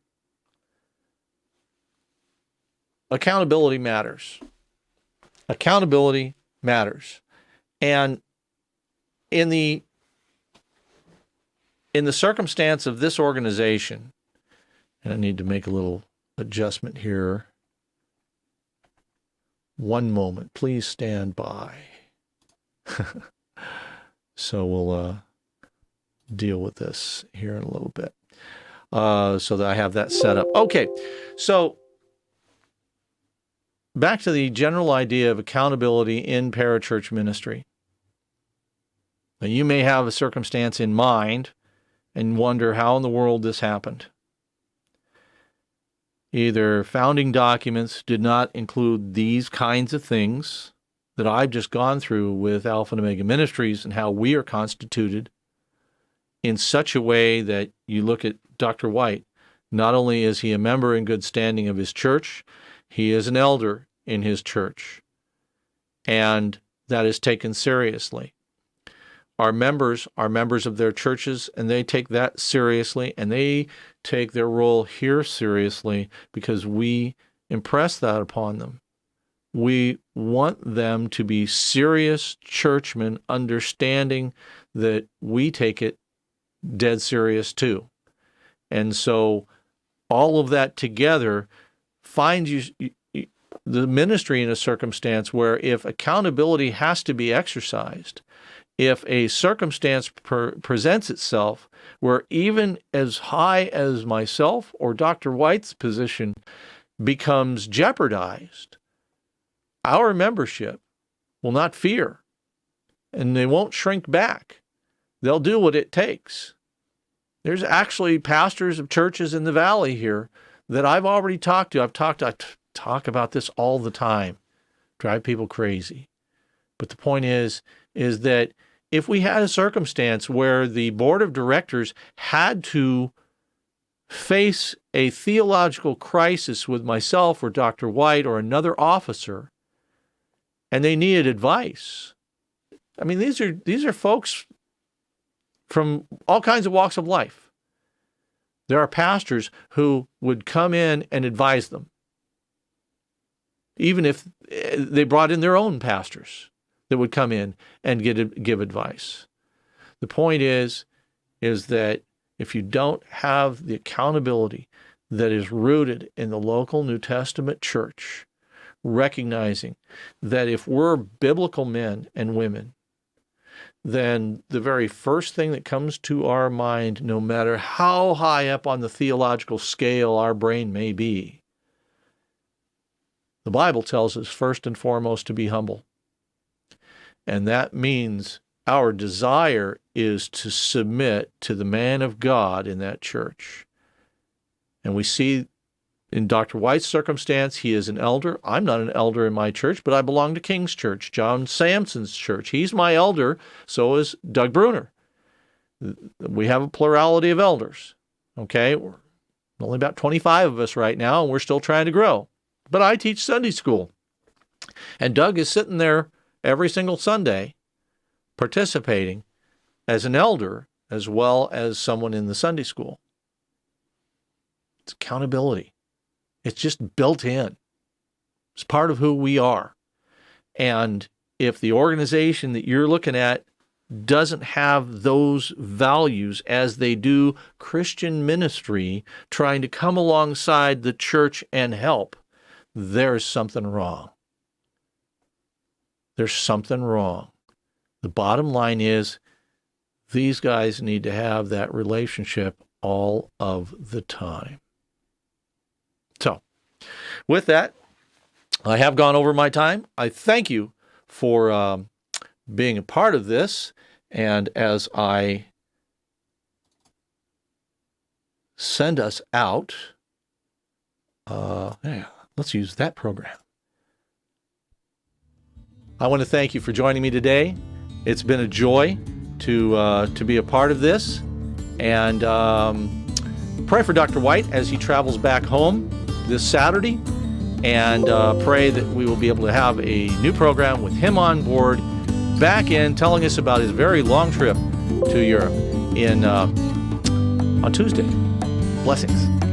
accountability matters. Accountability matters. And in the circumstance of this organization, and I need to make a little adjustment here. One moment, please stand by. So we'll deal with this here in a little bit, so that I have that set up. Okay, so back to the general idea of accountability in parachurch ministry. Now, you may have a circumstance in mind and wonder how in the world this happened. Either founding documents did not include these kinds of things that I've just gone through with Alpha and Omega Ministries and how we are constituted in such a way that you look at Dr. White, not only is he a member in good standing of his church, he is an elder in his church, and that is taken seriously. Our members are members of their churches, and they take that seriously, and they take their role here seriously because we impress that upon them. We want them to be serious churchmen, understanding that we take it dead serious too. And so all of that together finds you the ministry in a circumstance where if accountability has to be exercised, if a circumstance presents itself where even as high as myself or Dr. White's position becomes jeopardized, our membership will not fear, and they won't shrink back. They'll do what it takes. There's actually pastors of churches in the valley here that I've already talked to. I talk about this all the time. Drive people crazy. But the point is that if we had a circumstance where the board of directors had to face a theological crisis with myself or Dr. White or another officer, and they needed advice. I mean, these are folks from all kinds of walks of life. There are pastors who would come in and advise them, even if they brought in their own pastors that would come in and give advice. The point is that if you don't have the accountability that is rooted in the local New Testament church, recognizing that if we're biblical men and women, then the very first thing that comes to our mind, no matter how high up on the theological scale our brain may be, the Bible tells us first and foremost to be humble. And that means our desire is to submit to the man of God in that church. And we see in Dr. White's circumstance, he is an elder. I'm not an elder in my church, but I belong to King's Church, John Sampson's church. He's my elder, so is Doug Bruner. We have a plurality of elders, okay? We're only about 25 of us right now, and we're still trying to grow. But I teach Sunday school. And Doug is sitting there every single Sunday participating as an elder as well as someone in the Sunday school. It's accountability. It's just built in. It's part of who we are. And if the organization that you're looking at doesn't have those values as they do Christian ministry, trying to come alongside the church and help, there's something wrong. There's something wrong. The bottom line is these guys need to have that relationship all of the time. So, with that, I have gone over my time. I thank you for being a part of this. And as I send us out, let's use that program. I want to thank you for joining me today. It's been a joy to be a part of this. And pray for Dr. White as he travels back home this Saturday. And pray that we will be able to have a new program with him on board, back in telling us about his very long trip to Europe on Tuesday. Blessings.